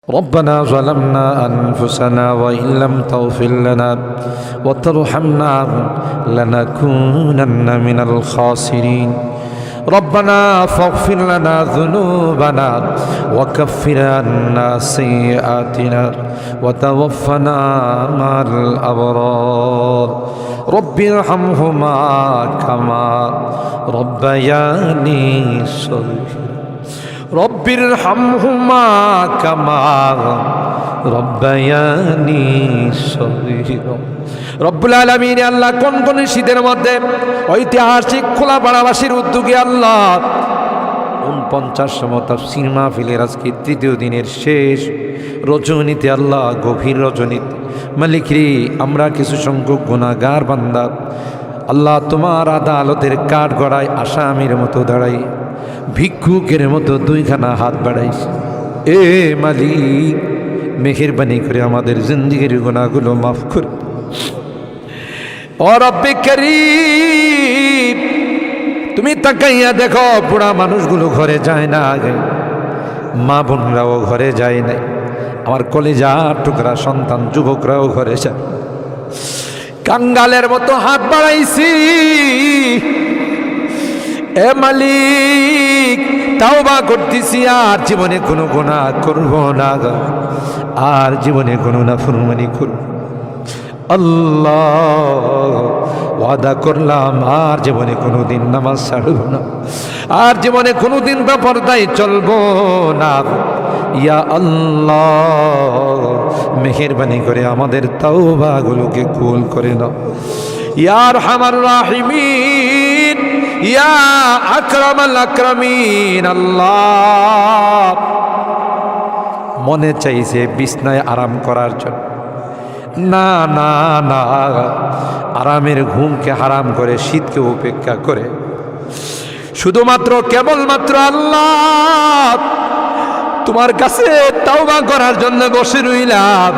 ربنا ظلمنا أنفسنا وإن لم تغفر لنا وترحمنا لنكونن من الخاسرين ربنا فاغفر لنا ذنوبنا وكفر عنا سيئاتنا وتوفنا مع الأبرار رب ارحمهما كما ربياني صغيرا رب ارحمهما كما ربياني صغيرا রব্বুল আলামিন আল্লাহ কোন শীতের মধ্যে ঐতিহাসিক খোলাপাড়াবাসীর উদ্যোগে আল্লাহ 49তম তাফসীর মাহফিলের আজকে তৃতীয় দিনের শেষ রজনীতে আল্লাহ গভীর রজনীতে মালিক রে আমরা কিছু সংখ্যক গুনাহগার বান্দা আল্লাহ তোমার আদালতের কাঠগড়ায় আসামির মতো দাঁড়াই ভিক্ষুকের মতো দুইখানা হাত বাড়াইছি এ মালিক মেহেরবানি করে আমাদের জিন্দেগির গুনাহগুলো মাফ করে ও রব্বে করিম তুমি তাকাইয়া দেখো বুড়া মানুষগুলো ঘরে যায় না আগে মা বোনরাও ঘরে যায় নাই আমার কলিজার টুকরা সন্তান যুবকরাও ঘরে যায় কাঙ্গালের মতো হাত বাড়াইছি এ মালিক তাওবা করতেছি আর জীবনে কোনো গুনাহ করব না আর জীবনে কোনো নাফরমানি করব আল্লাহ ওয়াদা করলাম আর জীবনে কোনোদিন নামাজ ছাড়ব না আর জীবনে কোনোদিন বেপরদায় চলবো না ইয়া আল্লাহ মেহেরবানি করে আমাদের তাওবাগুলোকে কবুল করে নাও ইয়া আরহামার রাহিমিন ইয়া আকরামাল আকরামিন আল্লাহ মনে চাইছে বিছনায় আরাম করার জন্য না না না আরামের ঘুমকে হারাম করে শীতকে উপেক্ষা করে শুধুমাত্র কেবলমাত্র আল্লাহ তোমার কাছে তাওবা করার জন্য বসে রইলাম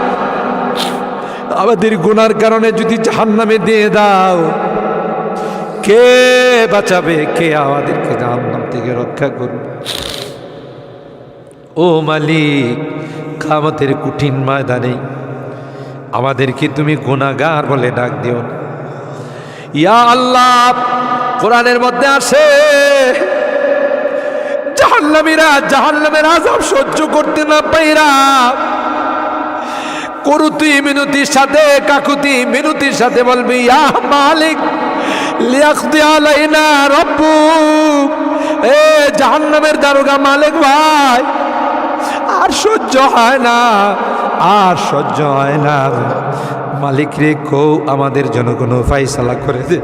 আমাদের গুনার কারণে যদি জাহান্নামে দিয়ে দাও কে বাঁচাবে কে আমাদেরকে জাহান্নাম থেকে রক্ষা করবে ও মালিক কিয়ামতের কঠিন ময়দানে আমাদেরকে তুমি গুনাহগার বলে ডাক দিও না ইয়া আল্লাহ কোরআনের মধ্যে আসে জাহান্নামীরা জাহান্নামের আযাব সহ্য করতে না পাইরা করুতি মিনতির সাথে কাকুতি মিনতির সাথে বলবি ইয়া মালিক লিয়াকদি আলাইনা রাব্বুক এ জাহান্নামের দারোগা মালিক ভাই আর সহ্য হয় না আর সহ্য হয় না মালিক রে কও আমাদের জন্য কোনো ফায়সালা করে দে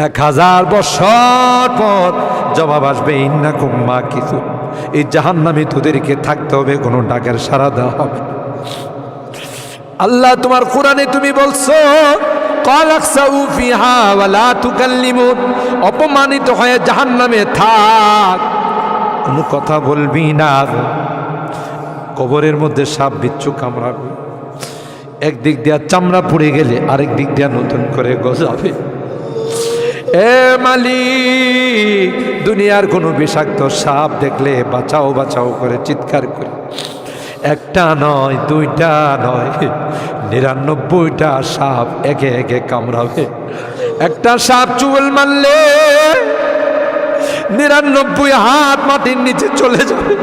1000 বছর পর জবাব আসবে ইন্নাকুম মাকিসু এই জাহান্নামে তোদেরকে থাকতে হবে কোনো ডাকের সাড়া দেওয়া হবে আল্লাহ তোমার কোরআনে তুমি বলছো কালাকসাউ ফিহা ওয়ালা তুকাল্লিমুন অপমানিত হয়ে জাহান্নামে থাক কোনো কথা বলবি না কবরের মধ্যে সাপ বিচ্ছু কামড়াবে একদিক দিয়া চামড়া পুড়ে গেলে আরেক দিক দিয়া নতুন করে গজাবে এ মালিক দুনিয়ার কোনো বিষাক্ত সাপ দেখলে বাঁচাও বাঁচাও করে চিৎকার করে একটা নয় দুইটা নয় 99টা সাপ একে একে কামড়াবে একটা সাপ চুল মারলে 99 হাত মাটির নিচে চলে যাবে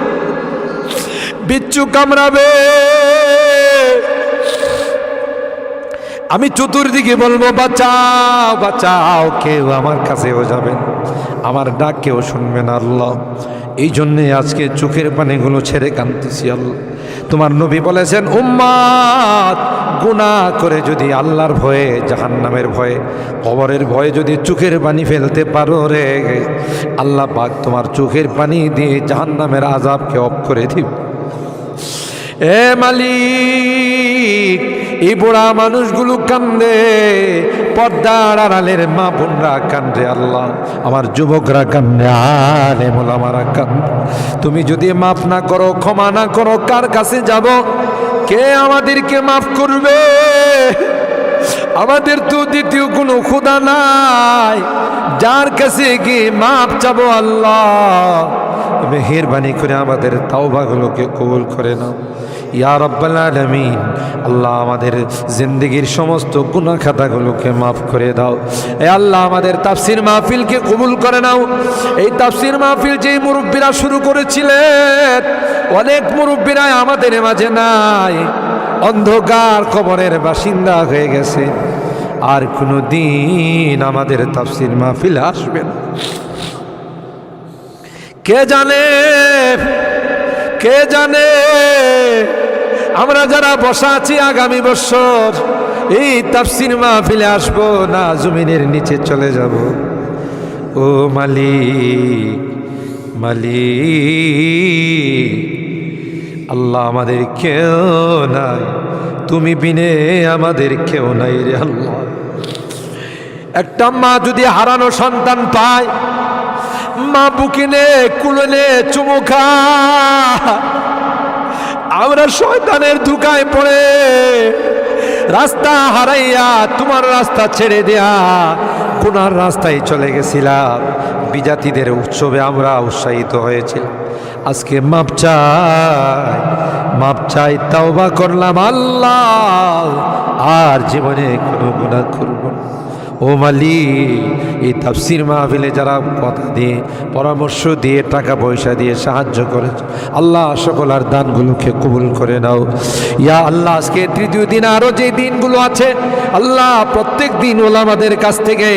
বিচ্ছু কামড়াবে আমি চতুর্দিকে বলবো বাঁচাও বাঁচাও কেউ আমার কাছেও যাবেন আমার ডাক কেউ শুনবেন আল্লাহ এই জন্যে আজকে চোখের পানিগুলো ছেড়ে কাঁদতেছি আল্লাহ তোমার নবী বলেছেন উম্মাত গুনাহ করে যদি আল্লাহর ভয়ে জাহান্নামের ভয়ে কবরের ভয়ে যদি চোখের পানি ফেলতে পারো রে আল্লাহ পাক তোমার চোখের পানি দিয়ে জাহান্নামের আযাবকে অফ করে দিবে এ মালিক এই বুড়া মানুষগুলো কান্দে পর্দার আড়ালের মা বোনরা কান্দে আল্লাহ আমার যুবকরা কান্দে আলেম ওলামারা কান্দে তুমি যদি মাফ না করো ক্ষমা না করো কার কাছে যাব কে আমাদেরকে মাফ করবে আমাদের তো দ্বিতীয় কোনো খোদা নাই যার কাছে গিয়ে মাফ চাবো আল্লাহ মেহেরবানি করে আমাদের তাওবাগুলোকে কবুল করে নাও ইয়া রাব্বাল আলামিন। আল্লাহ আমাদের জিন্দেগির সমস্ত গুনাহ খাতাগুলোকে মাফ করে দাও। এ আল্লাহ আমাদের তাফসীর মাহফিলকে কবুল করে নাও। এই তাফসীর মাহফিল যেই মুরব্বীরা শুরু করেছিলেন, অনেক মুরব্বীরা আমাদের মাঝে নাই, অন্ধকার কবরের বাসিন্দা হয়ে গেছে, আর কোনো দিন আমাদের তাফসীর মাহফিল আসবে না। কে জানে, কে জানে আমরা যারা বসা আছি আগামী বছর এই তাফসীর মাহফিলে আসবো না জমিনের নিচে চলে যাব। ও মালিক, মালিক আল্লাহ, আমাদের কেউ নাই, তুমি বিনে আমাদের কেউ নাই রে আল্লাহ। একটা মা যদি হারানো সন্তান পায়, মা বুকিনে কুলনে চুমু খায়, আমরা শয়তানের ধোঁকায় পড়ে রাস্তা হারাইয়া তোমার রাস্তা ছেড়ে দেয়া গুনার রাস্তায় চলে গেছিলাম। বিজাতিদের উৎসবে আমরা উৎসাহিত হয়েছিলাম, আজকে মাপ চাই, মাপ চাই, তাওবা করলাম আল্লাহ, আর জীবনে কোনো গুনাহ করব না। ও মালিক, এই তাফসীর মাহফিলে যারা কথা দিয়ে, পরামর্শ দিয়ে, টাকা পয়সা দিয়ে সাহায্য করেছে, আল্লাহ সকলের দানগুলোকে কবুল করে নাও ইয়া আল্লাহ। আজকে তৃতীয় দিন, আরও যে দিনগুলো আছে আল্লাহ, প্রত্যেক দিন ওলামাদের কাছ থেকে,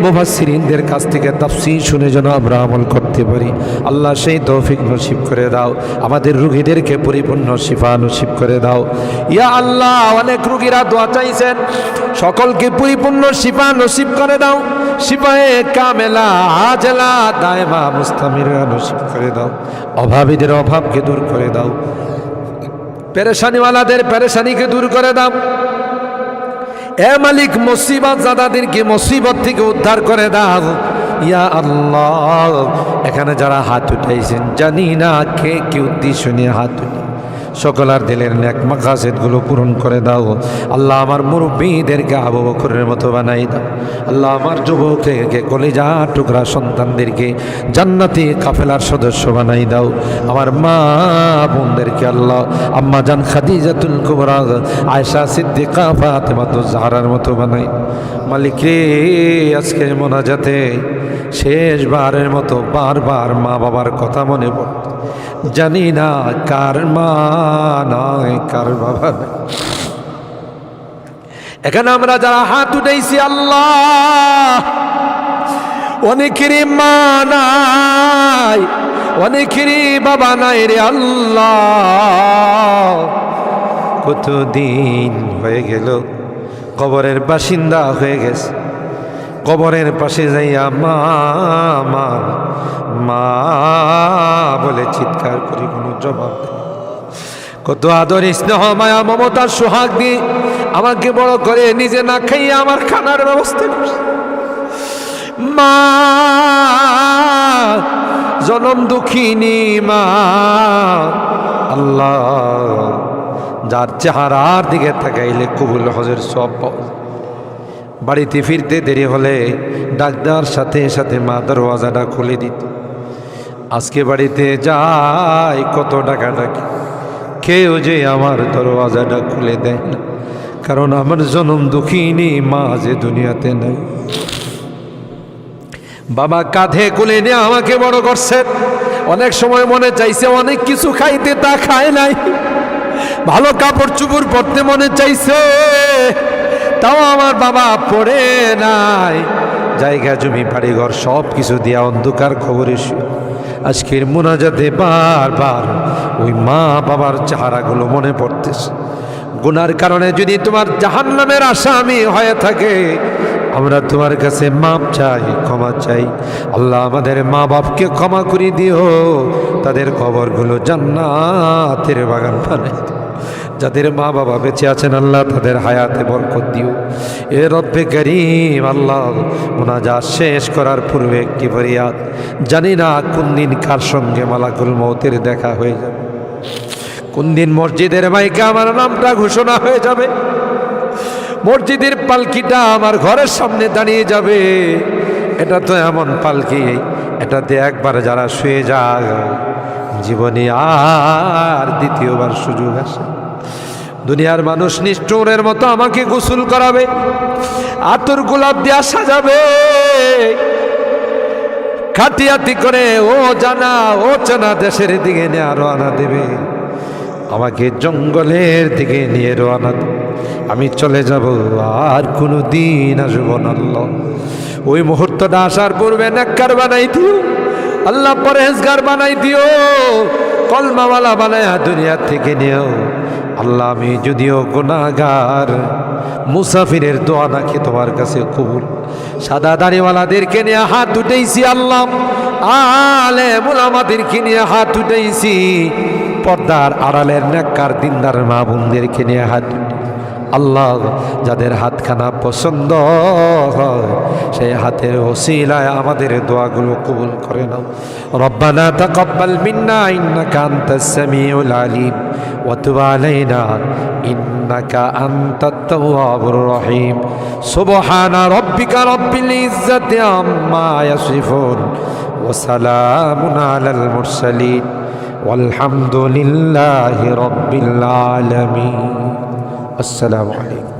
মুফাসসিরিনদের কাছ থেকে তাফসীর শুনে যেন আমরা আমল করতে পারি, আল্লাহ সেই তৌফিক নসিব করে দাও। আমাদের রোগীদেরকে পরিপূর্ণ শিফা নসিব করে দাও ইয়া আল্লাহ। অনেক রোগীরা দোয়া চাইছেন, সকলকে পরিপূর্ণ শিফা নসিব করে দাও, শিফায়ে কামেলা আজলা দায়মা মুস্তামিরা নসিব করে দাও। অভাবীদের অভাবকে দূর করে দাও, পেরেশানিওয়ালাদের পেরেশানিকে দূর করে দাও। এ মালিক, মুসিবত জাদাদেরকে মুসিবত থেকে উদ্ধার করে দাও ইয়া আল্লাহ। এখানে যারা হাত উঠাইছেন, জানি না কে কি উদ্দেশ্য নিয়ে হাত উঠে, সকলার দিলের নেক মাকাসিদগুলো পূরণ করে দাও আল্লাহ। আমার মুরব্বীদেরকে আবু বকরের মতো বানাই দাও আল্লাহ। আমার যুবককে কলিজা টুকরা সন্তানদেরকে জান্নাতি কাফেলার সদস্য বানাই দাও। আমার মা বোনদেরকে আল্লাহ, আম্মা জান খাদিজাতুল কুবরা, আয়েশা সিদ্দিকা, ফাতেমাতুজ জাহরার মতো বানাই। মালিক রে, আজকের মোনাজাতে শেষবারের মতো বারবার মা বাবার কথা মনে পড়ে, জানি না কার মা নাই, কার বাবা নাই। এখানে আমরা যারা হাত উঠাইছি আল্লাহ, অনেকেরই মা নাই, অনেকেরই বাবা নাই রে আল্লাহ। কতদিন হয়ে গেল কবরের বাসিন্দা হয়ে গেছে, কবরের পাশে যাইয়া মা মা মা বলে চিৎকার করি, কোনো জবাব দেয়। কত আদর স্নেহ মায়া মমতার সোহাগ দিয়ে আমাকে বড় করে, নিজে না খাইয়ে আমার খানার ব্যবস্থা করছে। মা জনম দুঃখিনী মা আল্লাহ, যার চেহারার দিকে তাকাইলে কবুল হজের সব পাওয়া। বাড়িতে ফিরতে দেরি হলে ডাক্তার সাথে সাথে মা দরওয়াজাটা খুলে দিত। আজকে বাড়িতে যাই কত টাকা ডাকি, কেউ যে আমার দরওয়াজাটা খুলে দেয় না, কারণ আমার জনম দুঃখিনী মা যে দুনিয়াতে নাই। বাবা কাঁধে কোলে নিয়ে আমাকে বড় করছে। অনেক সময় মনে চাইছে অনেক কিছু খাইতে, তা খায় নাই। ভালো কাপড় চুপড় পরতে মনে চাইছে, তাও আমার বাবা পড়ে নাই। জায়গা জমি বাড়িঘর সব কিছু দিয়া অন্ধকার খবরে আজকের মোনাজাতে বারবার ওই মা বাবার চেহারাগুলো মনে পড়তেছে। গুনার কারণে যদি তোমার জাহান্নামের আসামি হয়ে থাকে, আমরা তোমার কাছে মাপ চাই, ক্ষমা চাই আল্লাহ। আমাদের মা বাপকে ক্ষমা করে দিও, তাদের কবরগুলো জান্নাতের বাগান বানাই দিও। যাদের মা বাবা বেঁচে আছেন আল্লাহ, তাদের হায়াতে বরকত দিও। এ রব্বে করিম আল্লাহ, মোনাজাত শেষ করার পূর্বে একটি ফরিয়াদ, জানি না কোন দিন কার সঙ্গে মালাকুল মৌতের দেখা হয়ে যাবে, কোন দিন মসজিদের মাইকে আমার নামটা ঘোষণা হয়ে যাবে, মসজিদের পালকিটা আমার ঘরের সামনে দাঁড়িয়ে যাবে। এটা তো এমন পালকি, এটাতে একবার যারা শুয়ে যায় জীবনে আর দ্বিতীয়বার সুযোগ আসে। দুনিয়ার মানুষ নিষ্ঠুরের মতো আমাকে গোসল করাবে, আতর গোলাপ দিয়া সাজাবে, খাটিয়াতি করে ও জানা ও চেনা দেশের দিকে নিয়ে রওনা দেবে, আমাকে জঙ্গলের দিকে নিয়ে রওনা দেবে। আমি চলে যাব, আর কোনো দিন আসব না। আল্লাহ ওই মুহূর্তটা আসার পূর্বে নেককার বানাই দিও আল্লাহ, পরহেজগার বানাই দিও, কলমাওয়ালা বানায়া দুনিয়া থেকে নিও আল্লাহ। আমি যদিও গুনাহগার, মুসাফিরের দোয়া নাকি তোমার কাছে কবুল। সাদা দাড়িওয়ালাদেরকে নিয়ে হাত উঠেছি আল্লাহ, আলেম উলামাদেরকে নিয়ে হাত উঠেছি, পর্দার আড়ালের নেককার দিনদার মা বোনদেরকে নিয়ে হাত আল্লাহ। যাদের হাতখানা পছন্দ হয় সেই হাতের ওসিলায় আমাদের দোয়াগুলো কবুল করে নাও। রব্বানা তাকাব্বাল মিন্না ইন্নাকা আনতাস সামিউল আলিম ওয়া তুব আলাইনা ইন্নাকা আনতাত তাওয়াবুর রহিম। সুবহানা রাব্বিকা রাব্বিল ইজ্জাতি আম্মা ইয়াসিফুন ওয়া সালামুন আলাল মুরসালিন ওয়ালহামদুলিল্লাহি রাব্বিল আলামিন। আসসালামু আলাইকুম।